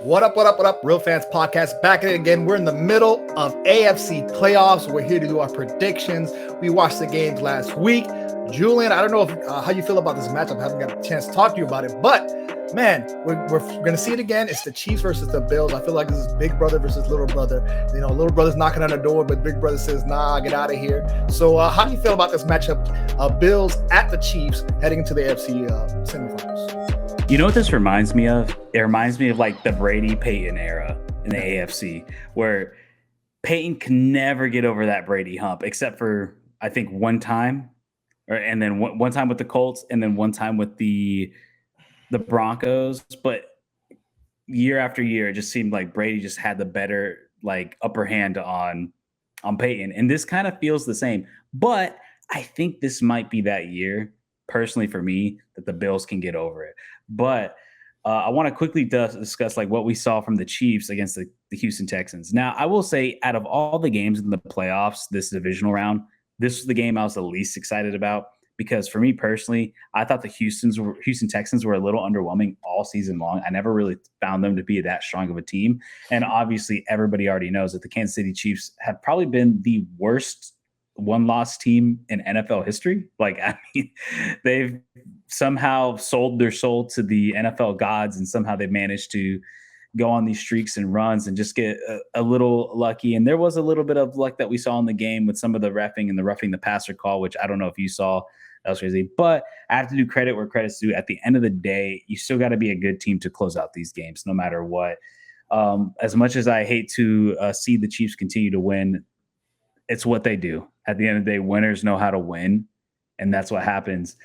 What up, what up, what up? Real Fans Podcast back at it again. We're in the middle of AFC playoffs. We're here to do our predictions. We watched the games last week. Julian, I don't know how you feel about this matchup. I haven't got a chance to talk to you about it, but man, we're going to see it again. It's the Chiefs versus the Bills. I feel like this is big brother versus little brother. You know, little brother's knocking on the door, but big brother says, nah, get out of here. So how do you feel about this matchup? Bills at the Chiefs heading into the AFC semifinals. You know what this reminds me of? It reminds me of like the Brady Peyton era in the AFC, where Peyton can never get over that Brady hump, except for I think one time, and then one time with the Colts, and then one time with the Broncos. But year after year, it just seemed like Brady just had the better like upper hand on Peyton, and this kind of feels the same. But I think this might be that year, personally for me, that the Bills can get over it. But I want to quickly discuss like what we saw from the Chiefs against the Houston Texans. Now, I will say out of all the games in the playoffs, this divisional round, this was the game I was the least excited about because for me personally, I thought the Houston Texans were a little underwhelming all season long. I never really found them to be that strong of a team. And obviously, everybody already knows that the Kansas City Chiefs have probably been the worst one-loss team in NFL history. Like, I mean, they've somehow sold their soul to the NFL gods, and somehow they've managed to go on these streaks and runs and just get a little lucky. And there was a little bit of luck that we saw in the game with some of the reffing and the roughing the passer call, which I don't know if you saw. That was crazy. But I have to do credit where credit's due. At the end of the day, you still got to be a good team to close out these games, no matter what. As much as I hate to see the Chiefs continue to win, it's what they do. At the end of the day, winners know how to win, and that's what happens.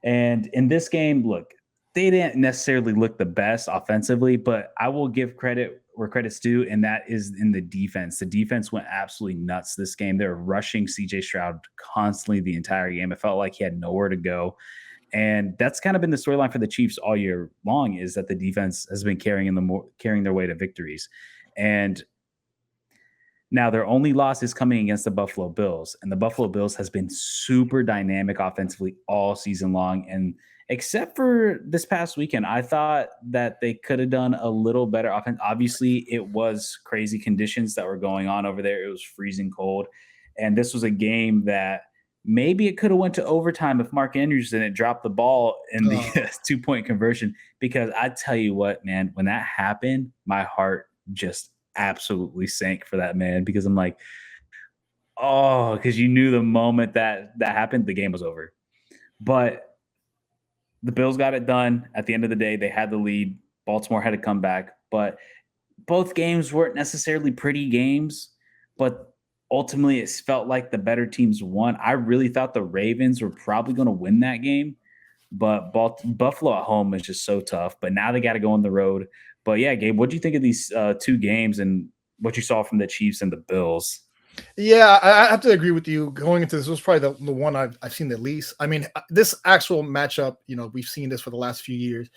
And in this game, look, they didn't necessarily look the best offensively, but I will give credit where credit's due, and that is in the defense. The defense went absolutely nuts this game. They were rushing C.J. Stroud constantly the entire game. It felt like he had nowhere to go. And that's kind of been the storyline for the Chiefs all year long, is that the defense has been carrying their way to victories. And now, their only loss is coming against the Buffalo Bills, and the Buffalo Bills has been super dynamic offensively all season long. And except for this past weekend, I thought that they could have done a little better offense. Obviously, it was crazy conditions that were going on over there. It was freezing cold, and this was a game that maybe it could have went to overtime if Mark Andrews didn't drop the ball in the 2-point conversion. Because I tell you what, man, when that happened, my heart just absolutely sank for that man, because I'm like, oh, because you knew the moment that happened, the game was over. But the Bills got it done. At the end of the day, they had the lead. Baltimore had to come back, but both games weren't necessarily pretty games, but ultimately it felt like the better teams won. I really thought the Ravens were probably going to win that game, but Buffalo at home is just so tough. But now they got to go on the road. But yeah, Gabe, what do you think of these two games and what you saw from the Chiefs and the Bills? Yeah, I have to agree with you. Going into this was probably the one I've seen the least. I mean, this actual matchup, you know, we've seen this for the last few years.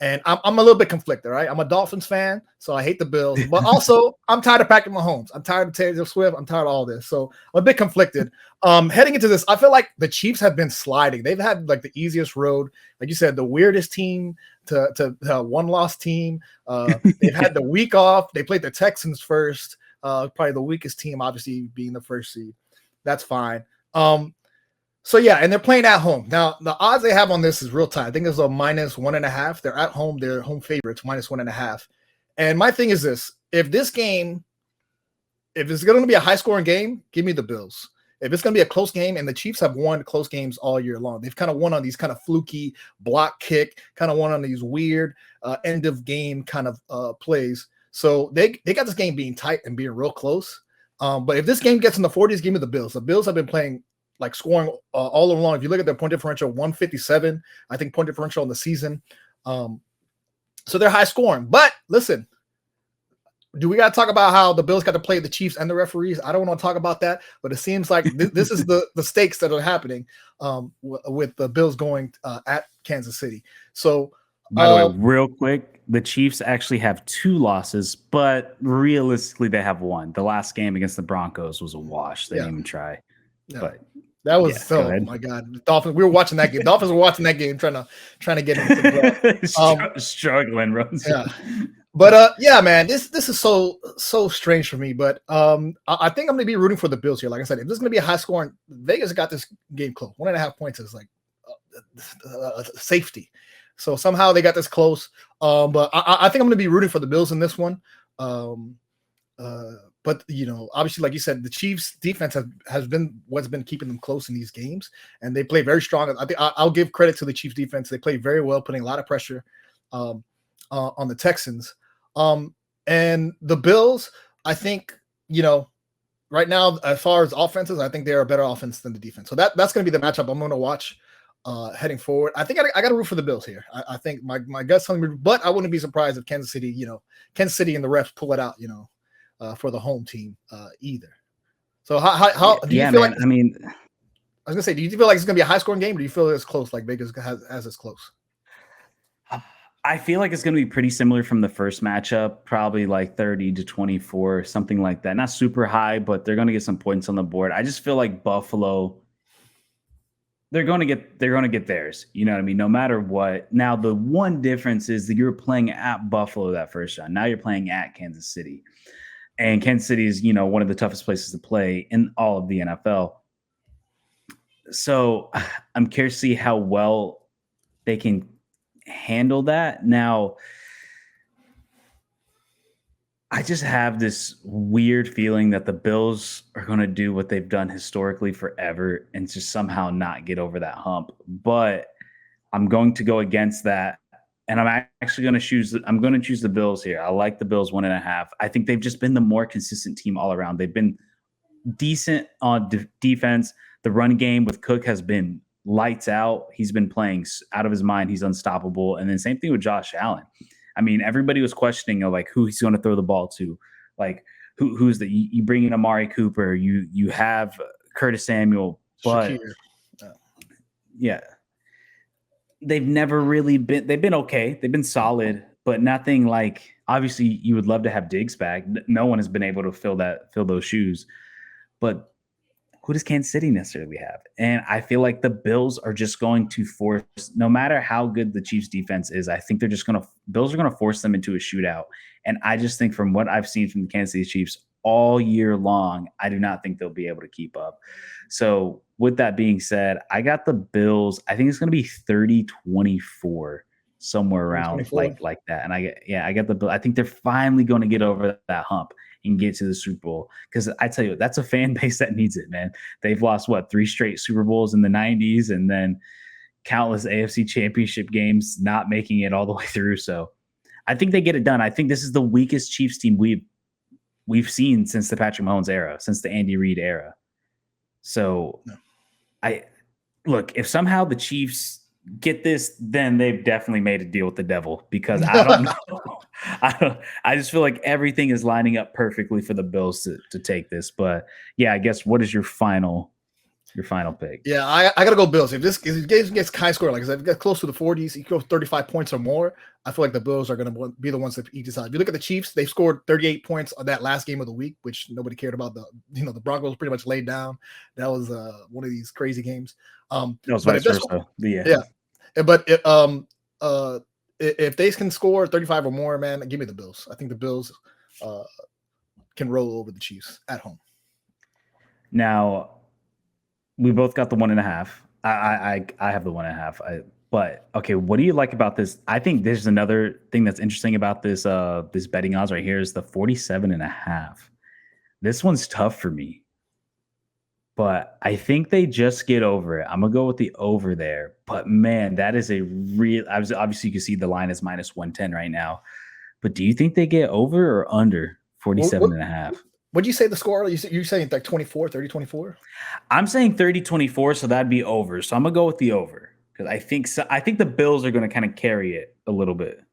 And I'm a little bit conflicted, right? I'm a Dolphins fan, so I hate the Bills. But also, I'm tired of Patrick Mahomes. I'm tired of Taylor Swift. I'm tired of all this. So I'm a bit conflicted. Heading into this, I feel like the Chiefs have been sliding. They've had like the easiest road. Like you said, the weirdest team to one-loss team. They've had the week off. They played the Texans first. Probably the weakest team, obviously, being the first seed. That's fine. So yeah, and they're playing at home. Now, the odds they have on this is real tight. I think it's a -1.5. They're at home. They're home favorites, -1.5. And my thing is this: if it's going to be a high-scoring game, give me the Bills. If it's going to be a close game, and the Chiefs have won close games all year long. They've kind of won on these kind of fluky block kick, kind of won on these weird end-of-game kind of plays. So they got this game being tight and being real close. But if this game gets in the 40s, give me the Bills. The Bills have been playing like scoring all along. If you look at their point differential, 157, I think point differential in the season. So they're high scoring. But listen, do we got to talk about how the Bills got to play the Chiefs and the referees? I don't want to talk about that, but it seems like this is the stakes that are happening with the Bills going at Kansas City. So, by the way, real quick, the Chiefs actually have 2 losses, but realistically they have 1. The last game against the Broncos was a wash. They didn't even try. Yeah. But that was oh my God. The Dolphins, we were watching that game. Dolphins were watching that game trying to get into the struggling, Rose. Yeah. But yeah, man, this is so strange for me. But I think I'm gonna be rooting for the Bills here. Like I said, if this is gonna be a high scoring, Vegas got this game close. 1.5 points is like safety. So somehow they got this close. But I think I'm gonna be rooting for the Bills in this one. But obviously, like you said, the Chiefs' defense has been what's been keeping them close in these games, and they play very strong. I think I'll give credit to the Chiefs' defense; they play very well, putting a lot of pressure on the Texans. And the Bills, I think right now, as far as offenses, I think they're a better offense than the defense. So that's going to be the matchup I'm going to watch heading forward. I think I got to root for the Bills here. I think my gut's telling me, but I wouldn't be surprised if Kansas City and the refs pull it out, for the home team either. So how do you feel like? I mean, I was gonna say, do you feel like it's gonna be a high scoring game, or do you feel it's close, like Vegas has this close? I feel like it's going to be pretty similar from the first matchup, probably like 30-24, something like that. Not super high, but they're going to get some points on the board. I just feel like Buffalo, they're going to get theirs. You know what I mean? No matter what. Now, the one difference is that you're playing at Buffalo that first round. Now you're playing at Kansas City. And Kansas City is, one of the toughest places to play in all of the NFL. So I'm curious to see how well they can handle that. Now, I just have this weird feeling that the Bills are going to do what they've done historically forever and just somehow not get over that hump. But I'm going to go against that. And I'm actually going to choose the Bills here. I like the Bills 1.5. I think they've just been the more consistent team all around. They've been decent on defense. The run game with Cook has been lights out. He's been playing out of his mind. He's unstoppable. And then same thing with Josh Allen. I mean, everybody was questioning like who he's going to throw the ball to, like who's you bring in Amari Cooper, you have Curtis Samuel, but yeah, they've never really been. They've been okay. They've been solid, but nothing like. Obviously, you would love to have Diggs back. No one has been able to fill those shoes, but who does Kansas City necessarily have? And I feel like the Bills are just going to force, no matter how good the Chiefs defense is, I think Bills are going to force them into a shootout. And I just think from what I've seen from the Kansas City Chiefs all year long, I do not think they'll be able to keep up. So with that being said, I got the Bills. I think it's going to be 30-24, somewhere around like that. And I got the Bills. I think they're finally going to get over that hump and get to the Super Bowl. Because I tell you, that's a fan base that needs it, man. They've lost, 3 straight Super Bowls in the 90s and then countless AFC Championship games not making it all the way through. So I think they get it done. I think this is the weakest Chiefs team we've seen since the Patrick Mahomes era, since the Andy Reid era. So if somehow the Chiefs get this, then they've definitely made a deal with the devil, because I don't know. I just feel like everything is lining up perfectly for the Bills to take this. But yeah, I guess what is your final pick? Yeah, I got to go Bills. If this game gets high score, like I said, if it gets close to the 40s, you go 35 points or more, I feel like the Bills are going to be the ones that each decide. If you look at the Chiefs, they scored 38 points on that last game of the week, which nobody cared about. The Broncos pretty much laid down. That was one of these crazy games. That was vice versa. Yeah. But if they can score 35 or more, man, give me the Bills. I think the Bills can roll over the Chiefs at home. Now, we both got the 1.5. I have the 1.5. But okay, what do you like about this? I think there's another thing that's interesting about this this betting odds right here is the 47.5. This one's tough for me, but I think they just get over it. I'm gonna go with the over there. But man, that is a real. Obviously, you can see the line is -110 right now. But do you think they get over or under 47.5? What'd you say the score? You're saying like 30-24? I'm saying 30-24, so that'd be over. So I'm gonna go with the over because I think the Bills are gonna kind of carry it a little bit.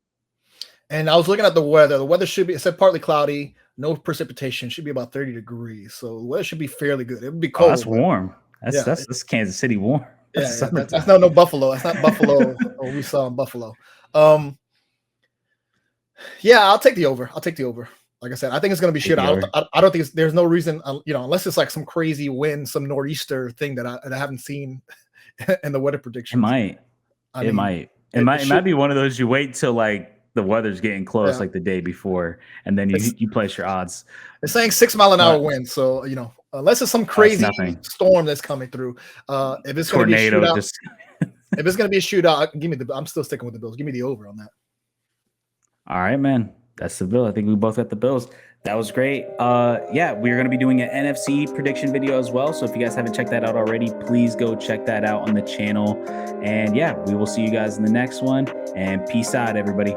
And I was looking at the weather. The weather should be, it said partly cloudy, no precipitation, should be about 30 degrees. So the weather should be fairly good. It would be cold. Oh, that's warm. That's Kansas City warm. That's no Buffalo. That's not Buffalo. We saw in Buffalo. Yeah, I'll take the over. Like I said, I think it's going to be shit. I don't think there's no reason, unless it's like some crazy wind, some nor'easter thing that I haven't seen in the weather prediction. It might be one of those you wait till like the weather's getting close Yeah. like the day before, and then you place your odds. It's saying 6-mile-an-hour But wind, so unless it's some that's crazy nothing. storm that's coming through, if it's going to be a Tornado shootout, just. I'm still sticking with the Bills. Give me the over on that. All right, man. That's the bill. I think we both got the Bills. That was great. Yeah, we're going to be doing an NFC prediction video as well. So if you guys haven't checked that out already, please go check that out on the channel. And yeah, we will see you guys in the next one. And peace out, everybody.